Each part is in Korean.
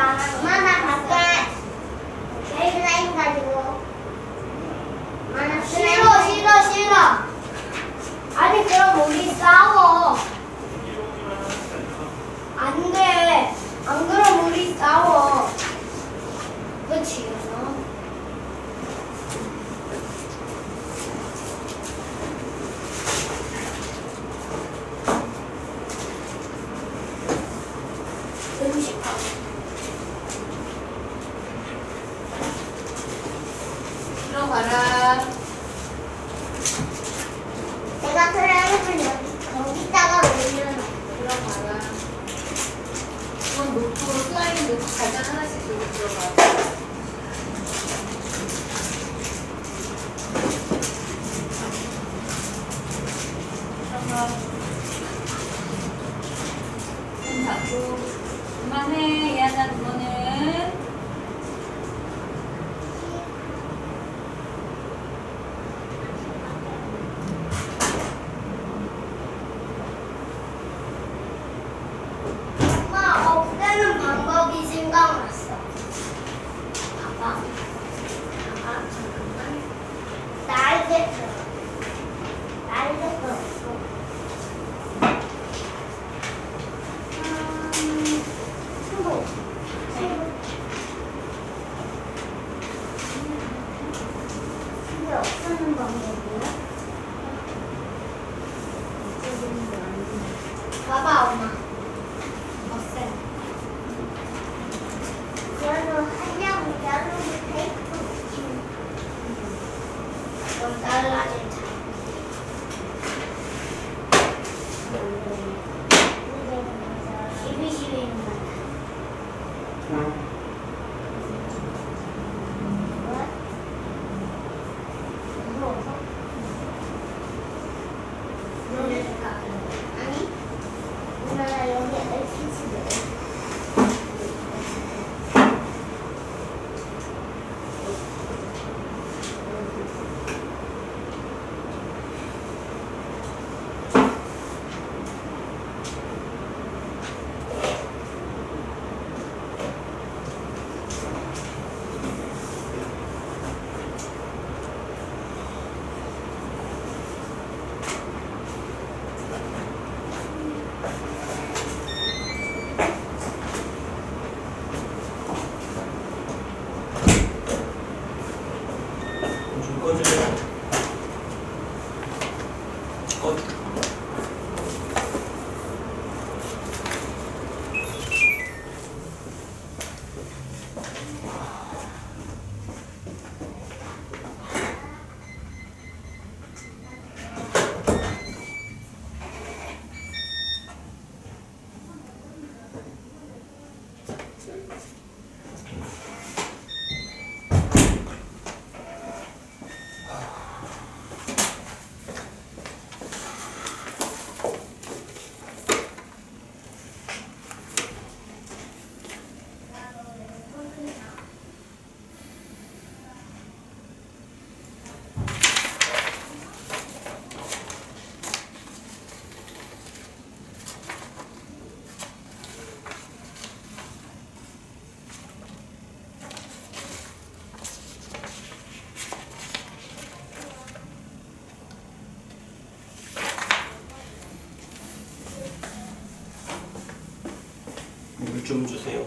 엄마 나 갈게. 슬라임 가지고. 싫어. 아니 그럼 우리 싸워. 안 돼. 안 그럼 우리 싸워. 그치? 너무 싶어. 들어가라. 내가 슬라임을 여기다가 올려놔. 들어가라. 그건 놓고 슬라임 놓고 가장 하나씩 들고 들어가. 손 잡고 그만해. 얘하나 그거는 엄마 없애는 방법이 생각났어. 봐봐. 잠깐만. 날개뼈 없어. 근데 없애는 방법이야? 봐봐 엄마. 없애. 그래도 하려면 자르고 테이프 붙이면 그럼 잘라질 자. 시비시비는 무서워서? 아니? 누나 여기 LPG도 물 좀 주세요.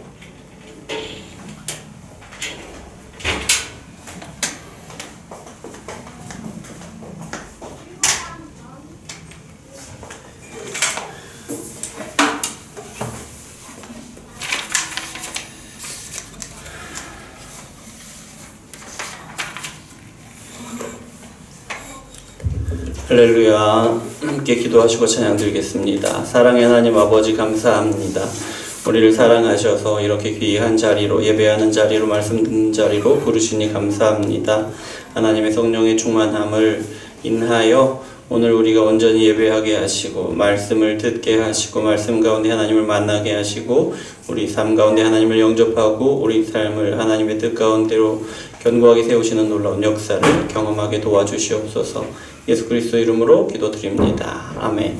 할렐루야. 함께 기도하시고 찬양 드리겠습니다. 사랑의 하나님 아버지 감사합니다. 우리를 사랑하셔서 이렇게 귀한 자리로, 예배하는 자리로, 말씀 듣는 자리로 부르시니 감사합니다. 하나님의 성령의 충만함을 인하여 오늘 우리가 온전히 예배하게 하시고 말씀을 듣게 하시고 말씀 가운데 하나님을 만나게 하시고 우리 삶 가운데 하나님을 영접하고 우리 삶을 하나님의 뜻 가운데로 견고하게 세우시는 놀라운 역사를 경험하게 도와주시옵소서. 예수 그리스도 이름으로 기도드립니다. 아멘.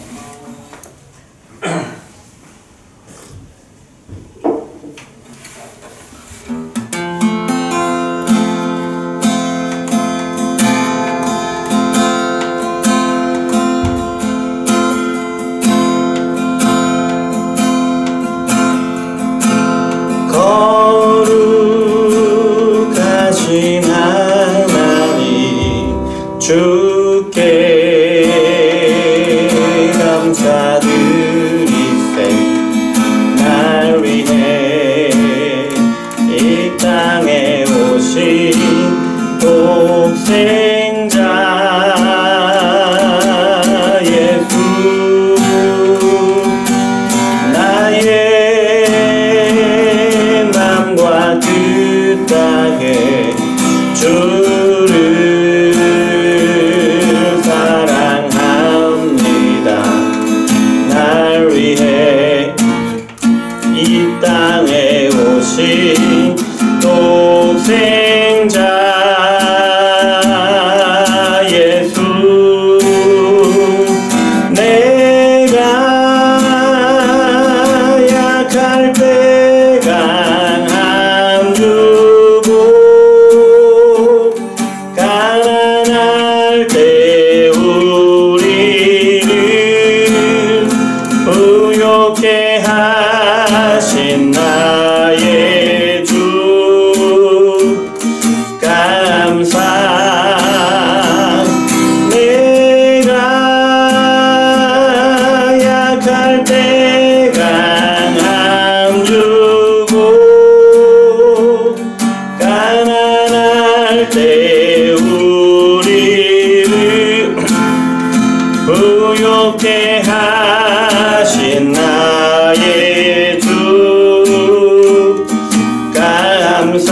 감사드리세 날 위해 이 땅에 오신 독생자 예수 나의 맘과 뜻 다해 주를 사랑합니다 날 위해 이 땅에 오신 독생자 예수 내가 약할 때 강함 주고 가난할 때 우리를 부욕해 하신 나의 주 감사 내가 약할 때 강함 주고 가난할 때 우리를 부욕해 하신 나의 주 감사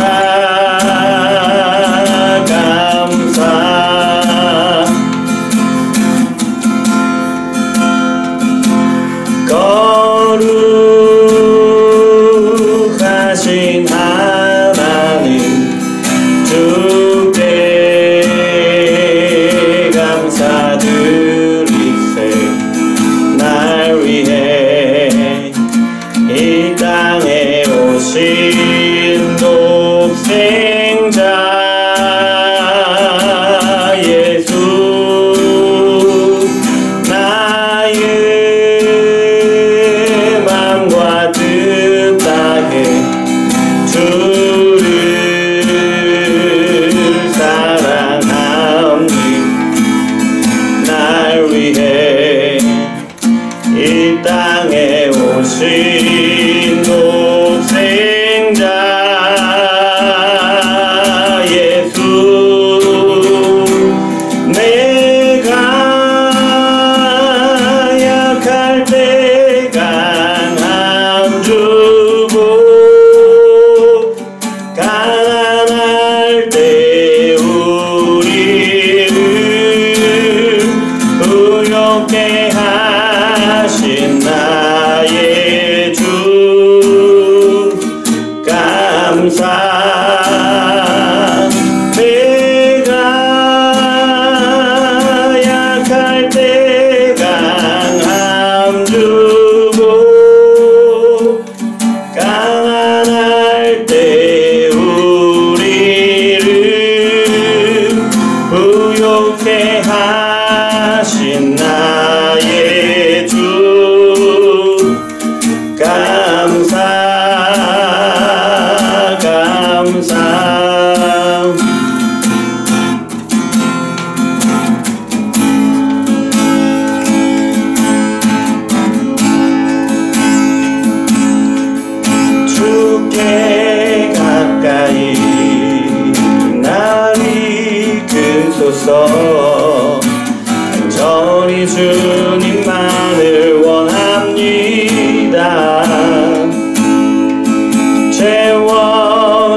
거룩하신 하나님 주께 감사드리세 날 위해 이 땅에 오신 독생자 예수 나의 맘과 뜻 다해 주를 사랑합니다 날 위해 이 땅에 오신 독생자 예수 내가 약할 때 강함 주고 가난할 때 우리를 부욕해 하신 나의 주 감사 내가 약할 때 강함 주고 가난할 때 우리를 부욕해 하신 나의 주 감사 주께 가까이 날 이끄소서 간절히 주님만을 원합니다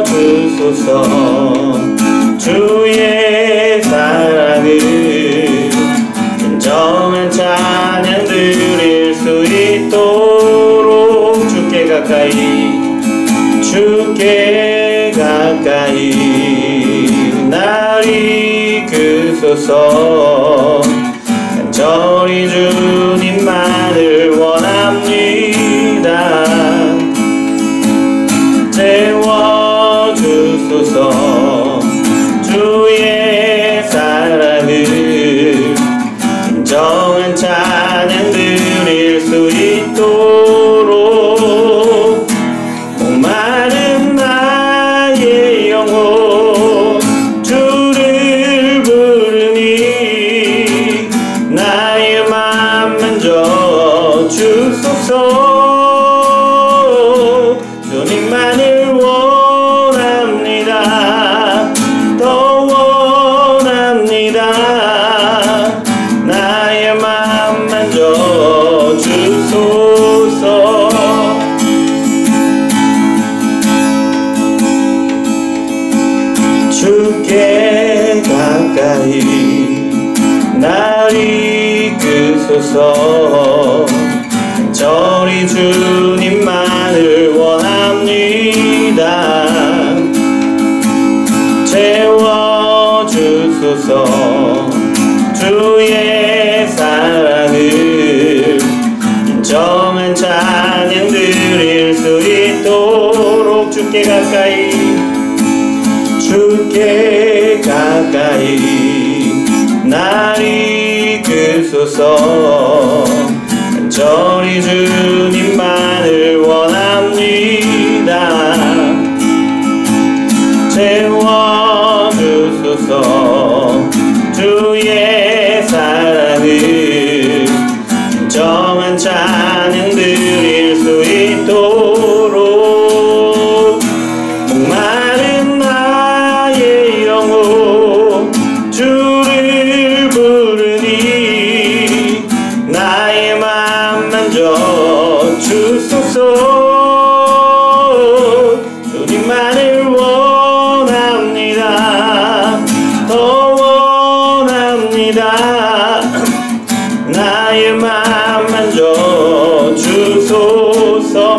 채워주소서 주의 사랑을 진정한 찬양 드릴 수 있도록 주께 가까이 날 이끄소서 간절히 주님만을 원합니다 채워주소서 주의 사랑을 진정한 찬양 드릴 수 있도록 목마른 나의 영혼 주를 부르니 나의 맘 만져 주소서. 주님만을 원합니다. 더 원합니다. 나의 맘 만져 주소서. 주께 가까이 날 이끄소서. 저리 주님만을 원합니다. 채워주소서. 주의 사랑을 인정한 찬양 드릴 수 있도록 주께 가까이 주께 가까이 날 이끄소서. 저리 주님만을 원합니다. 채워주소서. 주의 사랑을 정한 찬양 드릴 수 있도록 목마른 나의 영혼 주를 부르니 나의 맘 만져 주소서. 주님만을 원합니다. 더 원합니다. 나의 맘 만져 주소서.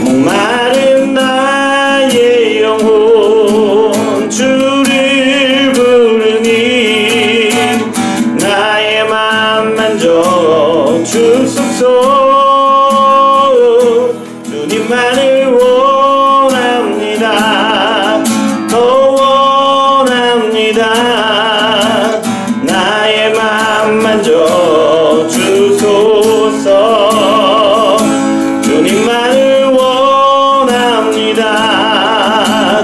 목마른 나의 영혼 주를 부르니 나의 맘 만져 주소서. 주님만을 원합니다. 더 원합니다. 나의 맘 만져 주소서. 주님만을 원합니다.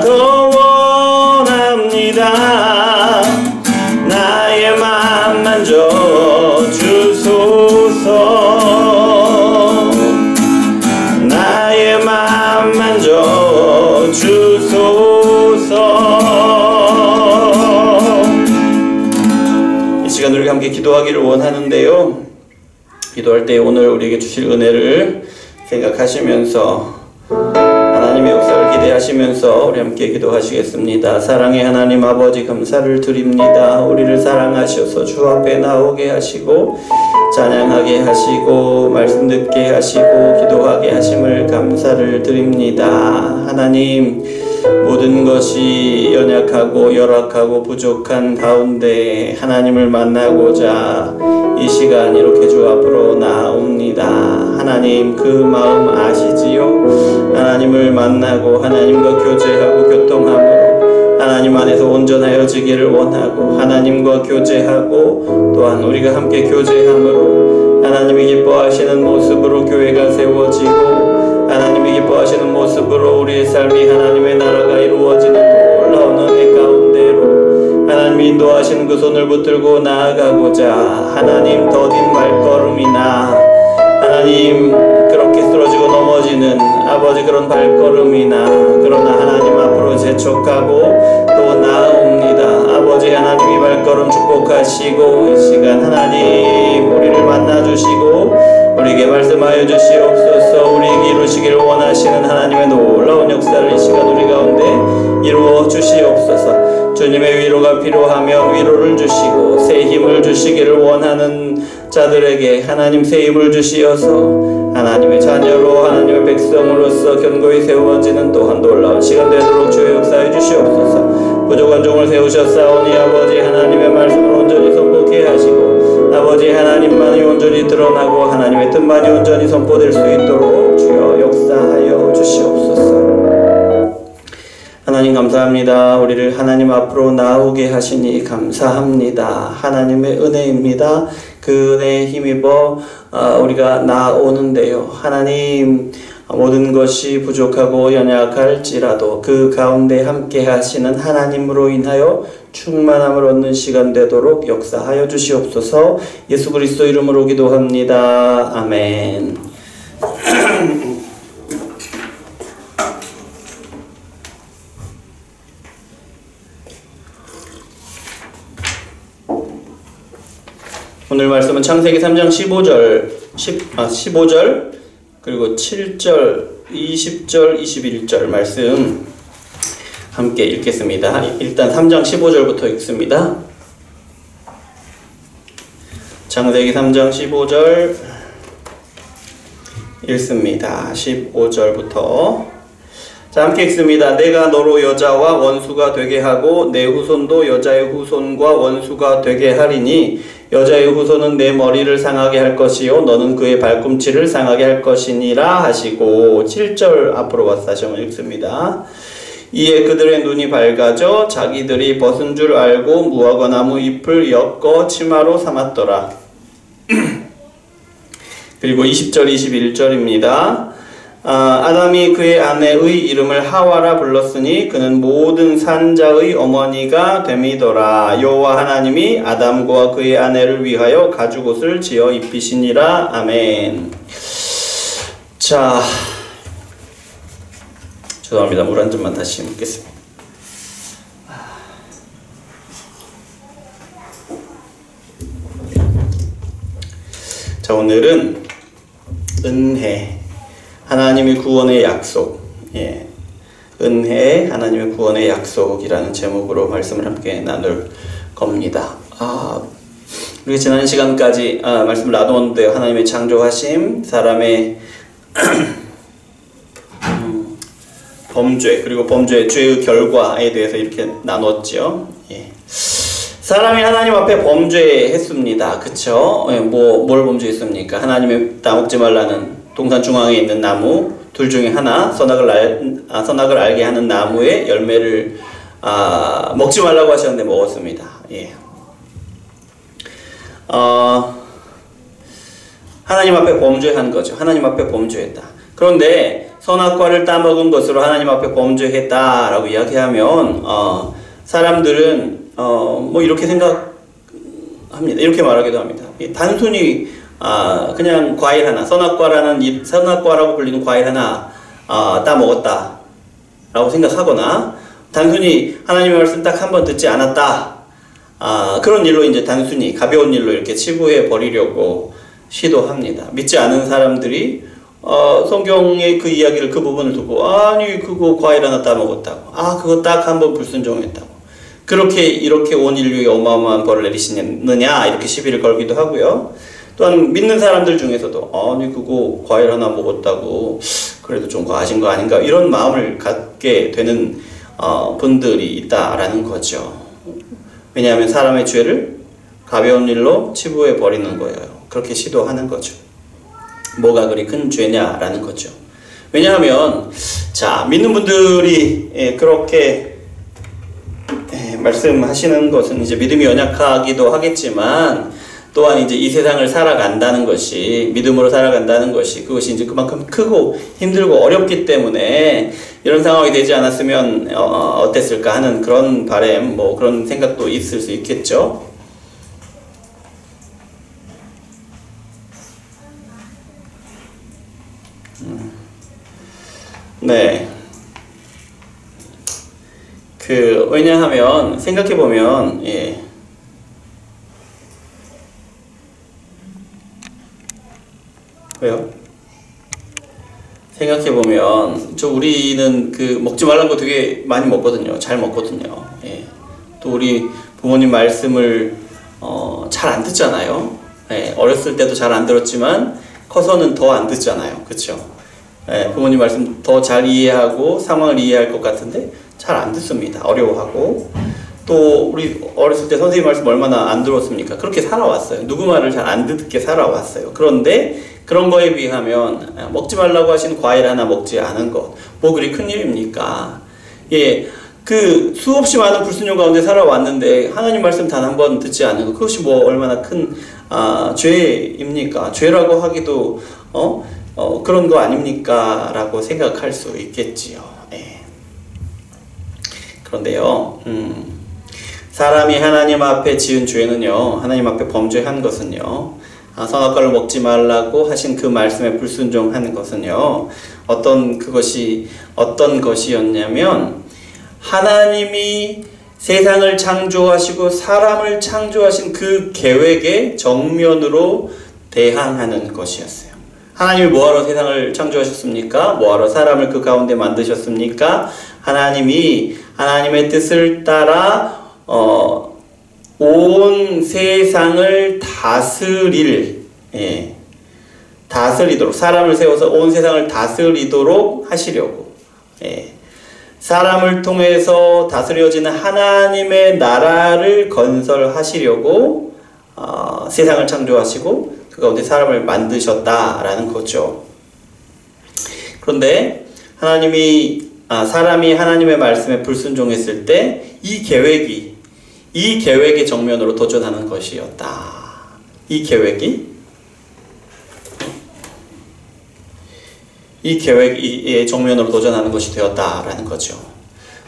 더 원합니다. 나의 맘 만져 주소서. 나의 맘 만져 주소서. 이 시간 우리가 함께 기도하기를 원하는데요, 기도할 때 오늘 우리에게 주실 은혜를 생각하시면서 하나님의 역사를 기대하시면서 우리 함께 기도하시겠습니다. 사랑의 하나님 아버지, 감사를 드립니다. 우리를 사랑하셔서 주 앞에 나오게 하시고 찬양하게 하시고 말씀 듣게 하시고 기도하게 하심을 감사를 드립니다. 하나님, 모든 것이 연약하고 열악하고 부족한 가운데 하나님을 만나고자 이 시간 이렇게 주 앞으로 나옵니다. 하나님, 그 마음 아시지요? 하나님을 만나고 하나님과 교제하고 교통함으로 하나님 안에서 온전하여지기를 원하고 하나님과 교제하고 또한 우리가 함께 교제함으로 하나님이 기뻐하시는 모습으로 교회가 세워지고 하나님이 기뻐하시는 모습으로 우리의 삶이 하나님의 나라가 이루어지는 놀라운 은혜 가운데로 하나님이 인도하시는 그 손을 붙들고 나아가고자 하나님 더딘 발걸음이나 하나님 그렇게 쓰러지고 넘어지는 아버지 그런 발걸음이나 그러나 하나님 앞으로 재촉하고 또 나아옵니다. 아버지 하나님이 발걸음 축복하시고 이 시간 하나님 우리를 만나주시고 우리에게 말씀하여 주시옵소서. 우리에게 이루시기를 원하시는 하나님의 놀라운 역사를 이 시간 우리 가운데 이루어 주시옵소서. 주님의 위로가 필요하며 위로를 주시고 새 힘을 주시기를 원하는 자들에게 하나님 새 힘을 주시어서 하나님의 자녀로 하나님의 백성으로서 견고히 세워지는 또한 놀라운 시간 되도록 주의 역사해 주시옵소서. 부족한 종을 세우셨사오니 아버지 하나님의 말씀을 온전히 선포케 하시고 아버지 하나님만이 온전히 드러나고 하나님의 뜻만이 온전히 선포될 수 있도록 주여 역사하여 주시옵소서. 하나님 감사합니다. 우리를 하나님 앞으로 나오게 하시니 감사합니다. 하나님의 은혜입니다. 그 은혜에 힘입어 우리가 나오는데요. 하나님 모든 것이 부족하고 연약할지라도 그 가운데 함께 하시는 하나님으로 인하여 충만함을 얻는 시간 되도록 역사하여 주시옵소서. 예수 그리스도 이름으로 기도합니다. 아멘. 오늘 말씀은 창세기 3장 15절 그리고 7절, 20절, 21절 말씀 함께 읽겠습니다. 일단 3장 15절부터 읽습니다. 창세기 3장 15절 읽습니다. 15절부터 자, 함께 읽습니다. 내가 너로 여자와 원수가 되게 하고 내 후손도 여자의 후손과 원수가 되게 하리니 여자의 후손은 내 머리를 상하게 할 것이요 너는 그의 발꿈치를 상하게 할 것이니라 하시고 7절 앞으로 와서 다시 한번 읽습니다. 이에 그들의 눈이 밝아져 자기들이 벗은 줄 알고 무화과 나무 잎을 엮어 치마로 삼았더라. 그리고 20절 21절입니다. 아담이 그의 아내의 이름을 하와라 불렀으니 그는 모든 산자의 어머니가 됨이더라. 여호와 하나님이 아담과 그의 아내를 위하여 가죽옷을 지어 입히시니라. 아멘. 자, 죄송합니다. 물 한 잔만 다시 먹겠습니다. 자, 오늘은 은혜, 하나님의 구원의 약속, 은혜, 하나님의 구원의 약속이라는 제목으로 말씀을 함께 나눌 겁니다. 우리가 지난 시간까지 말씀을 나누었는데요. 하나님의 창조하심, 사람의 범죄, 그리고 범죄의 죄의 결과에 대해서 이렇게 나눴죠. 사람이 하나님 앞에 범죄했습니다. 그쵸? 뭘 범죄했습니까? 하나님의 따먹지 말라는 동산 중앙에 있는 나무 둘 중에 하나, 선악을 알게 하는 나무의 열매를 먹지 말라고 하셨는데 먹었습니다. 하나님 앞에 범죄한 거죠. 하나님 앞에 범죄했다. 그런데 선악과를 따먹은 것으로 하나님 앞에 범죄했다라고 이야기하면 사람들은 이렇게 생각합니다. 이렇게 말하기도 합니다. 단순히 그냥 과일 하나, 선악과라고 불리는 과일 하나 따먹었다 라고 생각하거나 단순히 하나님의 말씀 딱 한 번 듣지 않았다, 그런 일로 이제 단순히 가벼운 일로 이렇게 치부해 버리려고 시도합니다. 믿지 않은 사람들이 성경의 그 이야기를, 그 부분을 두고 아니 그거 과일 하나 따먹었다고, 그거 딱 한 번 불순종했다고, 이렇게 온 인류에 어마어마한 벌을 내리시느냐 이렇게 시비를 걸기도 하고요. 또한 믿는 사람들 중에서도 아니 그거 과일 하나 먹었다고 그래도 좀 과하신 거 아닌가 이런 마음을 갖게 되는 분들이 있다라는 거죠. 왜냐하면 사람의 죄를 가벼운 일로 치부해 버리는 거예요. 그렇게 시도하는 거죠. 뭐가 그리 큰 죄냐라는 거죠. 왜냐하면 자, 믿는 분들이 그렇게 말씀하시는 것은 이제 믿음이 연약하기도 하겠지만 또한 이제 이 세상을 살아간다는 것이, 믿음으로 살아간다는 것이, 그것이 이제 그만큼 크고 힘들고 어렵기 때문에 이런 상황이 되지 않았으면 어땠을까 하는 그런 바람, 그런 생각도 있을 수 있겠죠. 네. 왜냐하면 생각해보면 왜요? 생각해보면 우리는 먹지 말라는 거 되게 많이 먹거든요. 잘 먹거든요. 또 우리 부모님 말씀을 잘 안 듣잖아요. 어렸을 때도 잘 안 들었지만 커서는 더 안 듣잖아요. 그쵸? 부모님 말씀 더 잘 이해하고 상황을 이해할 것 같은데 잘 안 듣습니다. 어려워하고. 또 우리 어렸을 때 선생님 말씀 얼마나 안 들었습니까? 그렇게 살아왔어요. 누구 말을 잘 안 듣게 살아왔어요. 그런데 그런 거에 비하면 먹지 말라고 하신 과일 하나 먹지 않은 것, 그리 큰 일입니까? 수없이 많은 불순종 가운데 살아왔는데 하나님 말씀 단 한 번 듣지 않은 것, 그것이 얼마나 큰 죄입니까? 죄라고 하기도 그런 거 아닙니까? 라고 생각할 수 있겠지요. 예. 그런데요, 사람이 하나님 앞에 지은 죄는요, 하나님 앞에 범죄한 것은요, 선악과를 먹지 말라고 하신 그 말씀에 불순종하는 것은요, 어떤 것이었냐면, 하나님이 세상을 창조하시고 사람을 창조하신 그 계획에 정면으로 대항하는 것이었어요. 하나님이 뭐하러 세상을 창조하셨습니까? 뭐하러 사람을 그 가운데 만드셨습니까? 하나님이 하나님의 뜻을 따라 온 세상을 다스리도록, 사람을 세워서 온 세상을 다스리도록 하시려고, 사람을 통해서 다스려지는 하나님의 나라를 건설하시려고 세상을 창조하시고 그 가운데 사람을 만드셨다라는 거죠. 그런데 사람이 하나님의 말씀에 불순종했을 때 이 계획의 정면으로 도전하는 것이었다. 이 계획의 정면으로 도전하는 것이 되었다라는 거죠.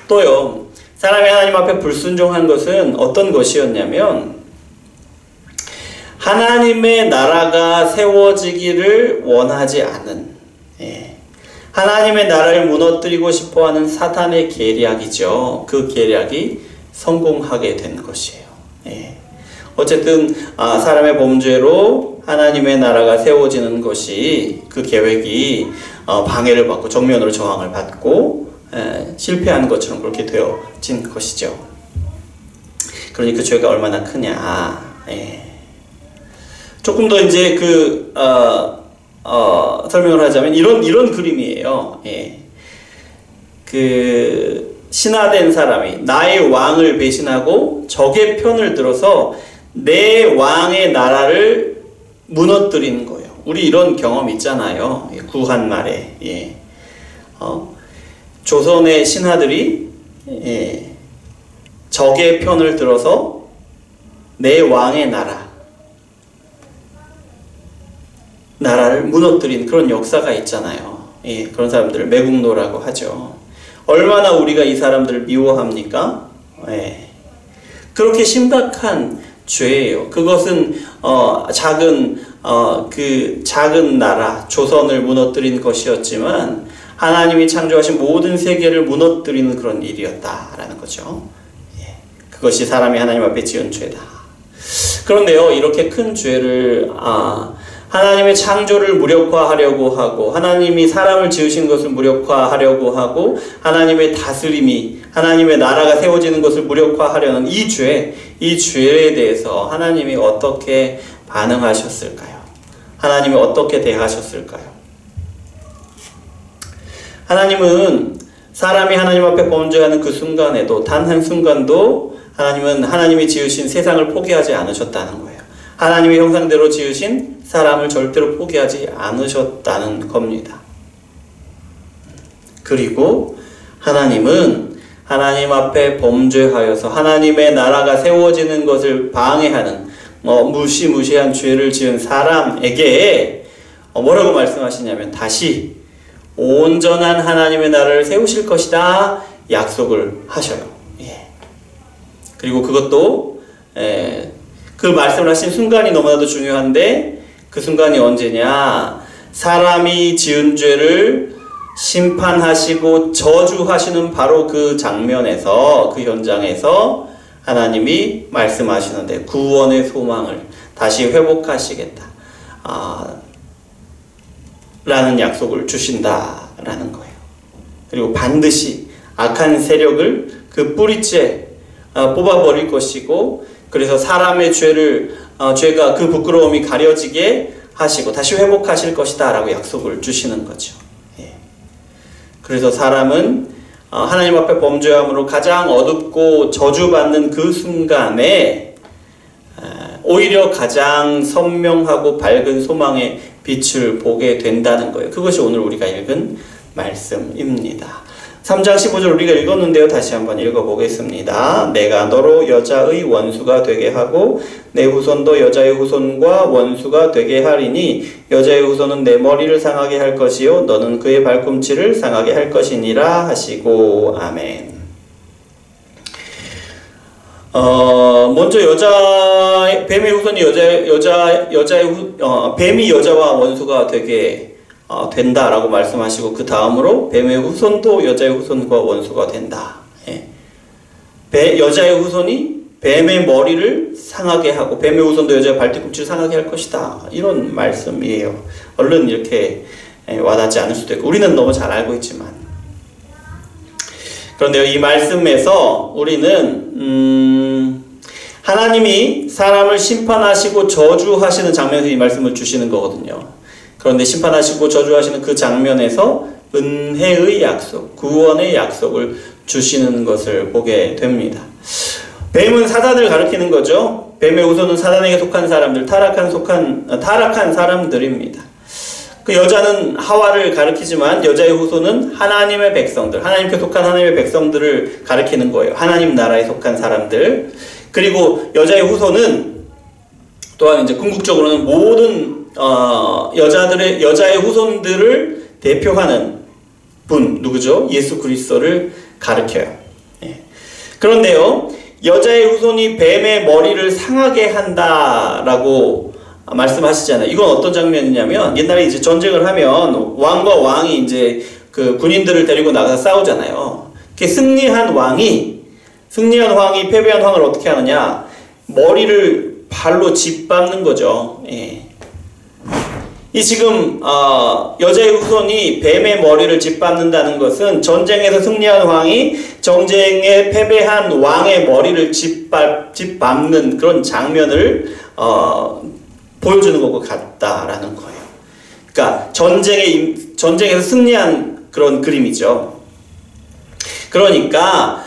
또요, 사람이 하나님 앞에 불순종한 것은 어떤 것이었냐면, 하나님의 나라가 세워지기를 원하지 않은, 하나님의 나라를 무너뜨리고 싶어하는 사탄의 계략이죠. 그 계략이 성공하게 된 것이에요. 어쨌든 사람의 범죄로 하나님의 나라가 세워지는 것이, 그 계획이 방해를 받고 정면으로 저항을 받고 실패하는 것처럼 그렇게 되어진 것이죠. 그러니 그 죄가 얼마나 크냐. 조금 더 이제 설명을 하자면 이런 그림이에요. 신하된 사람이 나의 왕을 배신하고 적의 편을 들어서 내 왕의 나라를 무너뜨리는 거예요. 우리 이런 경험 있잖아요. 구한말에. 조선의 신하들이 적의 편을 들어서 내 왕의 나라를 무너뜨린 그런 역사가 있잖아요. 그런 사람들을 매국노라고 하죠. 얼마나 우리가 이 사람들을 미워합니까? 그렇게 심각한 죄예요. 그것은 작은 나라 조선을 무너뜨린 것이었지만 하나님이 창조하신 모든 세계를 무너뜨리는 그런 일이었다라는 거죠. 그것이 사람이 하나님 앞에 지은 죄다. 그런데요, 이렇게 큰 죄를 하나님의 창조를 무력화하려고 하고, 하나님이 사람을 지으신 것을 무력화하려고 하고, 하나님의 다스림이, 하나님의 나라가 세워지는 것을 무력화하려는 이 죄에 대해서 하나님이 어떻게 반응하셨을까요? 하나님이 어떻게 대하셨을까요? 하나님은 사람이 하나님 앞에 범죄하는 그 순간에도, 단 한 순간도 하나님은 하나님이 지으신 세상을 포기하지 않으셨다는 거예요. 하나님의 형상대로 지으신 사람을 절대로 포기하지 않으셨다는 겁니다. 그리고 하나님은 하나님 앞에 범죄하여서 하나님의 나라가 세워지는 것을 방해하는 무시무시한 죄를 지은 사람에게 뭐라고 말씀하시냐면, 다시 온전한 하나님의 나라를 세우실 것이다 약속을 하셔요. 그리고 그것도 그 말씀을 하신 순간이 너무나도 중요한데, 그 순간이 언제냐? 사람이 지은 죄를 심판하시고 저주하시는 바로 그 장면에서, 그 현장에서 하나님이 말씀하시는데, 구원의 소망을 다시 회복하시겠다 라는 약속을 주신다라는 거예요. 그리고 반드시 악한 세력을 그 뿌리째 뽑아버릴 것이고, 그래서 사람의 죄가 그 부끄러움이 가려지게 하시고 다시 회복하실 것이다 라고 약속을 주시는 거죠. 그래서 사람은 하나님 앞에 범죄함으로 가장 어둡고 저주받는 그 순간에 오히려 가장 선명하고 밝은 소망의 빛을 보게 된다는 거예요. 그것이 오늘 우리가 읽은 말씀입니다. 3장 15절 우리가 읽었는데요. 다시 한번 읽어보겠습니다. 내가 너로 여자의 원수가 되게 하고 내 후손도 여자의 후손과 원수가 되게 하리니 여자의 후손은 내 머리를 상하게 할 것이요 너는 그의 발꿈치를 상하게 할 것이니라 하시고 아멘. 먼저 뱀의 후손이 뱀이 여자와 원수가 되게 된다라고 말씀하시고 그 다음으로 뱀의 후손도 여자의 후손과 원수가 된다. 예. 여자의 후손이 뱀의 머리를 상하게 하고 뱀의 후손도 여자의 발뒤꿈치를 상하게 할 것이다. 이런 말씀이에요. 얼른 이렇게 와닿지 않을 수도 있고 우리는 너무 잘 알고 있지만 그런데 이 말씀에서 우리는 하나님이 사람을 심판하시고 저주하시는 장면에서 이 말씀을 주시는 거거든요. 그런데 심판하시고 저주하시는 그 장면에서 은혜의 약속, 구원의 약속을 주시는 것을 보게 됩니다. 뱀은 사단을 가리키는 거죠. 뱀의 후손은 사단에게 속한 사람들, 타락한 사람들입니다. 그 여자는 하와를 가리키지만 여자의 후손은 하나님의 백성들, 하나님께 속한 하나님의 백성들을 가리키는 거예요. 하나님 나라에 속한 사람들. 그리고 여자의 후손은 또한 이제 궁극적으로는 모든 여자의 후손들을 대표하는 분 누구죠? 예수 그리스도를 가리켜요. 예. 그런데요, 여자의 후손이 뱀의 머리를 상하게 한다라고 말씀하시잖아요. 이건 어떤 장면이냐면 옛날에 이제 전쟁을 하면 왕과 왕이 이제 그 군인들을 데리고 나가서 싸우잖아요. 그 승리한 왕이 패배한 왕을 어떻게 하느냐? 머리를 발로 짓밟는 거죠. 예. 이 지금 여자의 후손이 뱀의 머리를 짓밟는다는 것은 전쟁에서 승리한 왕이 전쟁에 패배한 왕의 머리를 짓밟는 그런 장면을 보여주는 것 같다라는 거예요. 그러니까 전쟁에서 승리한 그런 그림이죠. 그러니까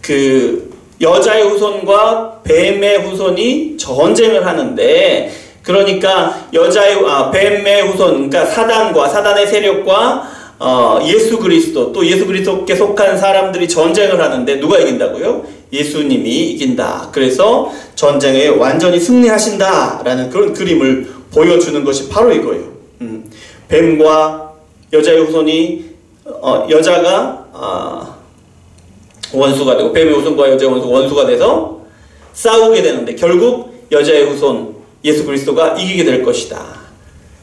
그 여자의 후손과 뱀의 후손이 전쟁을 하는데, 그러니까 뱀의 후손, 그러니까 사단의 세력과 예수 그리스도, 또 예수 그리스도께 속한 사람들이 전쟁을 하는데 누가 이긴다고요? 예수님이 이긴다. 그래서 전쟁에 완전히 승리하신다라는 그런 그림을 보여주는 것이 바로 이거예요. 뱀과 여자의 후손이 여자가 원수가 되고 뱀의 후손과 여자의 원수가 돼서 싸우게 되는데 결국 여자의 후손 예수 그리스도가 이기게 될 것이다.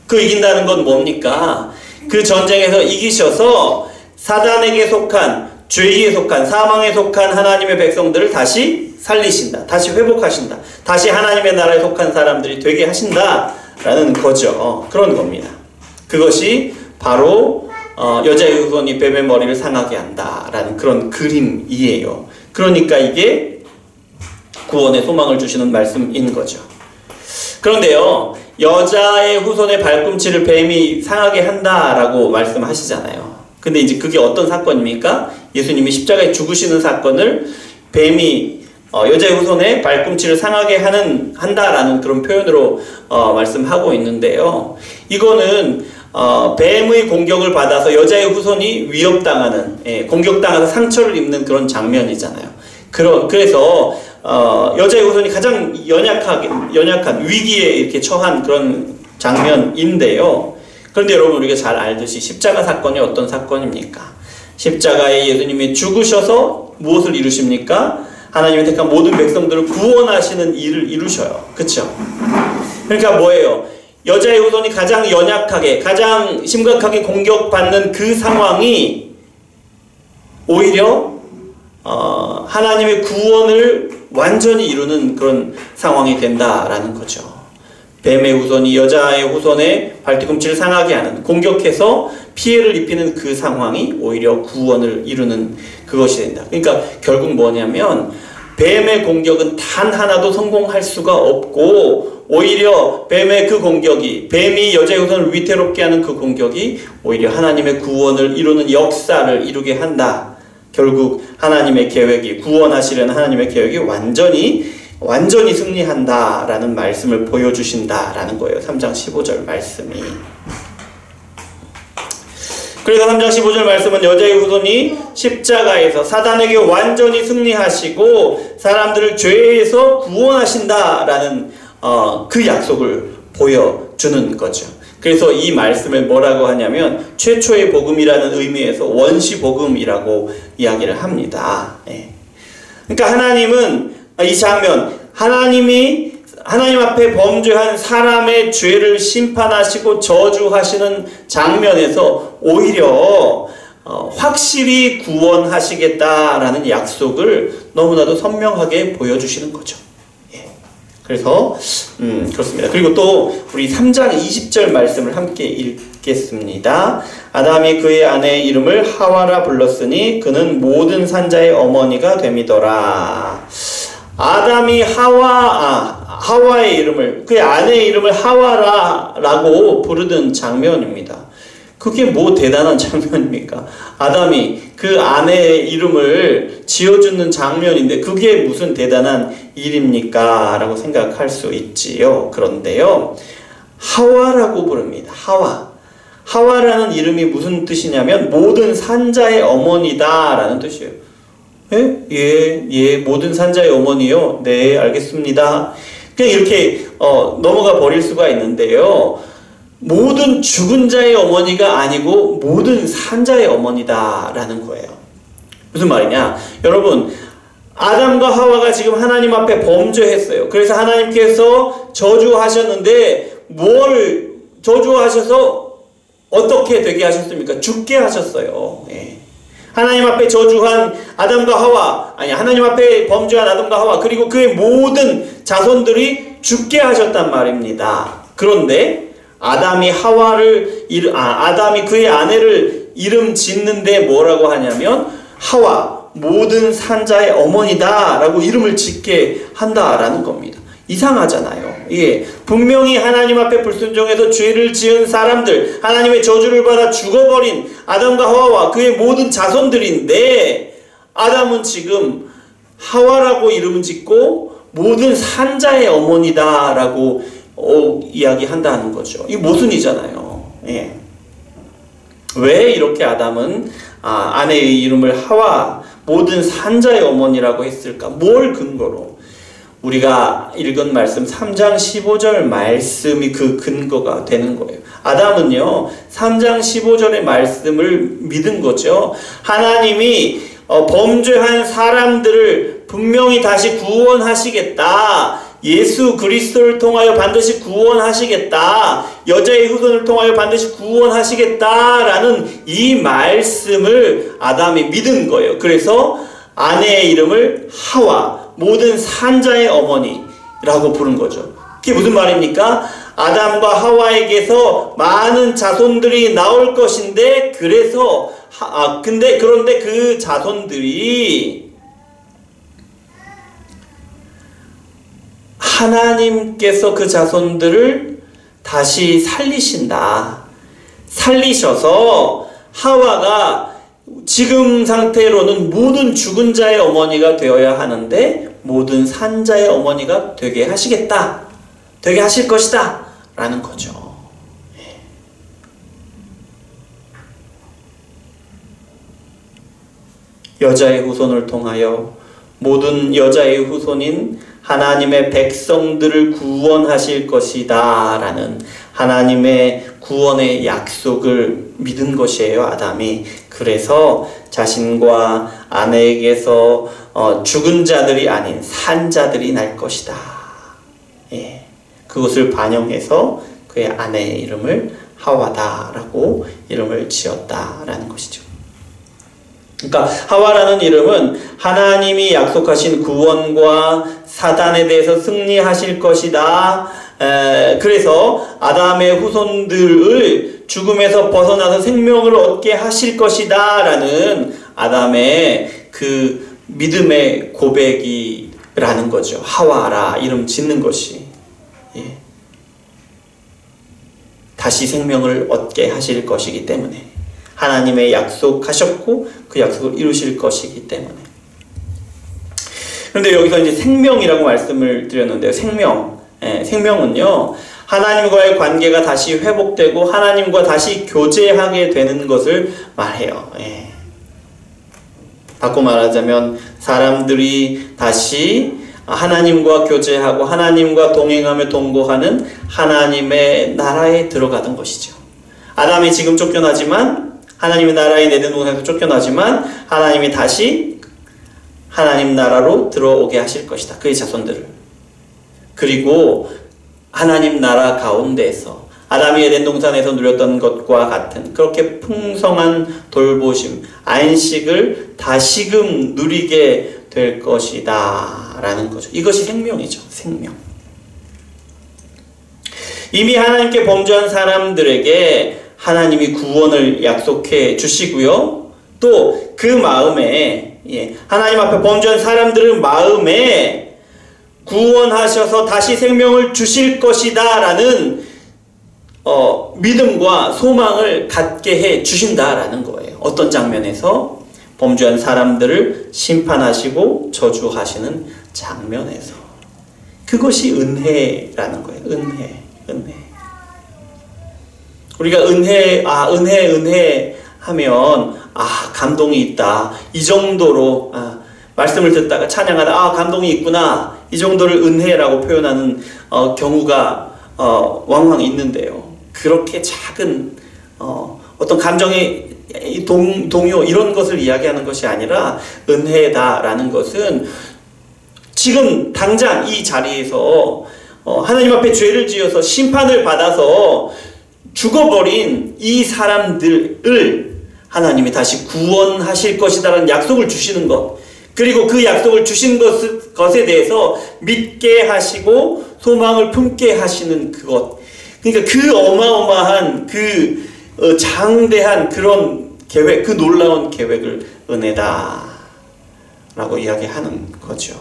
그 이긴다는 건 뭡니까? 그 전쟁에서 이기셔서 사단에게 속한, 죄에 속한, 사망에 속한 하나님의 백성들을 다시 살리신다. 다시 회복하신다. 다시 하나님의 나라에 속한 사람들이 되게 하신다라는 거죠. 그런 겁니다. 그것이 바로 여자의 후손이 뱀의 머리를 상하게 한다라는 그런 그림이에요. 그러니까 이게 구원의 소망을 주시는 말씀인 거죠. 그런데요, 여자의 후손의 발꿈치를 뱀이 상하게 한다라고 말씀하시잖아요. 근데 이제 그게 어떤 사건입니까? 예수님이 십자가에 죽으시는 사건을 뱀이 여자의 후손의 발꿈치를 상하게 한다라는 그런 표현으로 말씀하고 있는데요. 이거는 뱀의 공격을 받아서 여자의 후손이 위협당하는, 공격당해서 상처를 입는 그런 장면이잖아요. 그래서 여자의 후손이 가장 연약한 위기에 이렇게 처한 그런 장면인데요. 그런데 여러분, 우리가 잘 알듯이 십자가 사건이 어떤 사건입니까? 십자가에 예수님이 죽으셔서 무엇을 이루십니까? 하나님이 택한 모든 백성들을 구원하시는 일을 이루셔요. 그쵸? 그러니까 뭐예요? 여자의 후손이 가장 연약하게, 가장 심각하게 공격받는 그 상황이 오히려 하나님의 구원을 완전히 이루는 그런 상황이 된다라는 거죠. 뱀의 후손이 여자의 후손의 발뒤꿈치를 상하게 하는, 공격해서 피해를 입히는 그 상황이 오히려 구원을 이루는 그것이 된다. 그러니까 결국 뭐냐면 뱀의 공격은 단 하나도 성공할 수가 없고, 오히려 뱀의 그 공격이, 뱀이 여자의 후손을 위태롭게 하는 그 공격이 오히려 하나님의 구원을 이루는 역사를 이루게 한다. 결국 하나님의 계획이, 구원하시려는 하나님의 계획이 완전히 승리한다라는 말씀을 보여주신다라는 거예요. 3장 15절 말씀이. 그래서 3장 15절 말씀은 여자의 후손이 십자가에서 사단에게 완전히 승리하시고 사람들을 죄에서 구원하신다라는 그 약속을 보여주는 거죠. 그래서 이 말씀을 뭐라고 하냐면 최초의 복음이라는 의미에서 원시 복음이라고 이야기를 합니다. 예. 그러니까 하나님은 이 장면, 하나님 앞에 범죄한 사람의 죄를 심판하시고 저주하시는 장면에서 오히려 확실히 구원하시겠다라는 약속을 너무나도 선명하게 보여주시는 거죠. 예. 그래서 그렇습니다. 그리고 또 우리 3장 20절 말씀을 함께 읽겠습니다. 아담이 그의 아내의 이름을 하와라 불렀으니 그는 모든 산자의 어머니가 됨이더라. 아담이 하와의 이름을, 그의 아내의 이름을 하와라라고 부르던 장면입니다. 그게 뭐 대단한 장면입니까? 아담이 그 아내의 이름을 지어주는 장면인데 그게 무슨 대단한 일입니까? 라고 생각할 수 있지요. 그런데요, 하와라고 부릅니다. 하와라는 이름이 무슨 뜻이냐면 모든 산자의 어머니다 라는 뜻이에요. 예, 모든 산자의 어머니요. 네, 알겠습니다. 그냥 이렇게 넘어가 버릴 수가 있는데요. 모든 죽은 자의 어머니가 아니고 모든 산자의 어머니다라는 거예요. 무슨 말이냐? 여러분, 아담과 하와가 지금 하나님 앞에 범죄했어요. 그래서 하나님께서 저주하셨는데 뭘 저주하셔서 어떻게 되게 하셨습니까? 죽게 하셨어요. 예. 하나님 앞에 저주한 아담과 하와, 하나님 앞에 범죄한 아담과 하와, 그리고 그의 모든 자손들이 죽게 하셨단 말입니다. 그런데 아담이 그의 아내를 이름 짓는데 뭐라고 하냐면 하와, 모든 산자의 어머니다 라고 이름을 짓게 한다라는 겁니다. 이상하잖아요. 예, 분명히 하나님 앞에 불순종해서 죄를 지은 사람들, 하나님의 저주를 받아 죽어버린 아담과 하와와 그의 모든 자손들인데 아담은 지금 하와라고 이름을 짓고 모든 산자의 어머니다라고 이야기한다는 거죠. 이 모순이잖아요. 예. 왜 이렇게 아담은 아내의 이름을 하와, 모든 산자의 어머니라고 했을까? 뭘 근거로? 우리가 읽은 말씀 3장 15절 말씀이 그 근거가 되는 거예요. 아담은요 3장 15절의 말씀을 믿은 거죠. 하나님이 범죄한 사람들을 분명히 다시 구원하시겠다. 예수 그리스도를 통하여 반드시 구원하시겠다. 여자의 후손을 통하여 반드시 구원하시겠다라는 이 말씀을 아담이 믿은 거예요. 그래서 아내의 이름을 하와, 모든 산자의 어머니라고 부른 거죠. 그게 무슨 말입니까? 아담과 하와에게서 많은 자손들이 나올 것인데, 그래서 그런데 그 자손들이 하나님께서 그 자손들을 다시 살리셔서 하와가 지금 상태로는 모든 죽은 자의 어머니가 되어야 하는데 모든 산자의 어머니가 되게 하실 것이다 라는 거죠. 여자의 후손을 통하여 모든 여자의 후손인 하나님의 백성들을 구원하실 것이다 라는 하나님의 구원의 약속을 믿은 것이에요, 아담이. 그래서 자신과 아내에게서 죽은 자들이 아닌 산자들이 날 것이다. 예. 그것을 반영해서 그의 아내의 이름을 하와다라고 이름을 지었다라는 것이죠. 그러니까 하와라는 이름은 하나님이 약속하신 구원과 사단에 대해서 승리하실 것이다. 그래서 아담의 후손들을 죽음에서 벗어나서 생명을 얻게 하실 것이다 라는 아담의 그 믿음의 고백이라는 거죠. 하와라 이름 짓는 것이. 예. 다시 생명을 얻게 하실 것이기 때문에 하나님의 약속하셨고 그 약속을 이루실 것이기 때문에. 그런데 여기서 이제 생명이라고 말씀을 드렸는데요. 생명은요 하나님과의 관계가 다시 회복되고 하나님과 다시 교제하게 되는 것을 말해요. 예. 바꿔 말하자면 사람들이 다시 하나님과 교제하고 하나님과 동행하며 동거하는 하나님의 나라에 들어가던 것이죠. 아담이 지금 쫓겨나지만, 하나님의 나라에 에덴 동산에서 쫓겨나지만 하나님이 다시 하나님 나라로 들어오게 하실 것이다. 그의 자손들을. 그리고 하나님 나라 가운데에서 아담이 에덴 동산에서 누렸던 것과 같은 그렇게 풍성한 돌보심, 안식을 다시금 누리게 될 것이다 라는 거죠. 이것이 생명이죠. 생명. 이미 하나님께 범죄한 사람들에게 하나님이 구원을 약속해 주시고요. 또 그 마음에, 하나님 앞에 범죄한 사람들의 마음에 구원하셔서 다시 생명을 주실 것이다 라는 믿음과 소망을 갖게 해 주신다라는 거예요. 어떤 장면에서? 범죄한 사람들을 심판하시고 저주하시는 장면에서. 그것이 은혜라는 거예요. 은혜. 우리가 은혜 하면 감동이 있다. 이 정도로 말씀을 듣다가 찬양하다 감동이 있구나. 이 정도를 은혜라고 표현하는 경우가 왕왕 있는데요. 그렇게 작은 어떤 감정의 동요 이런 것을 이야기하는 것이 아니라 은혜다라는 것은 지금 당장 이 자리에서 하나님 앞에 죄를 지어서 심판을 받아서 죽어버린 이 사람들을 하나님이 다시 구원하실 것이다라는 약속을 주시는 것, 그리고 그 약속을 주신 것에 대해서 믿게 하시고 소망을 품게 하시는 그것, 그러니까 그 어마어마한 그 장대한 그런 계획, 그 놀라운 계획을 은혜다 라고 이야기하는 거죠.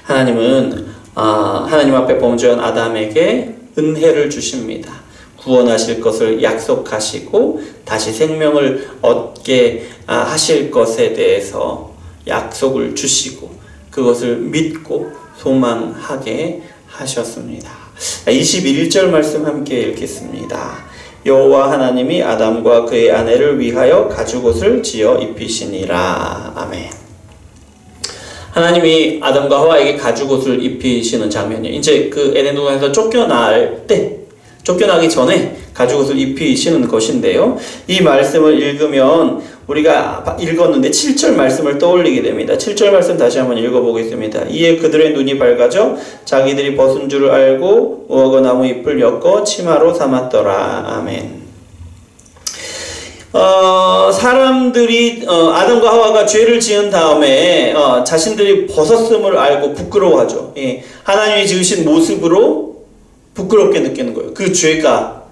하나님은 하나님 앞에 범죄한 아담에게 은혜를 주십니다. 구원하실 것을 약속하시고 다시 생명을 얻게 하실 것에 대해서 약속을 주시고 그것을 믿고 소망하게 하셨습니다. 21절 말씀 함께 읽겠습니다. 여호와 하나님이 아담과 그의 아내를 위하여 가죽옷을 지어 입히시니라. 아멘. 하나님이 아담과 하와에게 가죽옷을 입히시는 장면이에요. 이제 그 에덴 동산에서 쫓겨나기 전에 가죽옷을 입히시는 것인데요. 이 말씀을 읽으면 우리가 읽었는데 7절 말씀을 떠올리게 됩니다. 7절 말씀 다시 한번 읽어보겠습니다. 이에 그들의 눈이 밝아져 자기들이 벗은 줄을 알고 무화과 나무 잎을 엮어 치마로 삼았더라. 아멘. 사람들이 아담과 하와가 죄를 지은 다음에 자신들이 벗었음을 알고 부끄러워하죠. 하나님이 지으신 모습으로 부끄럽게 느끼는 거예요. 그 죄가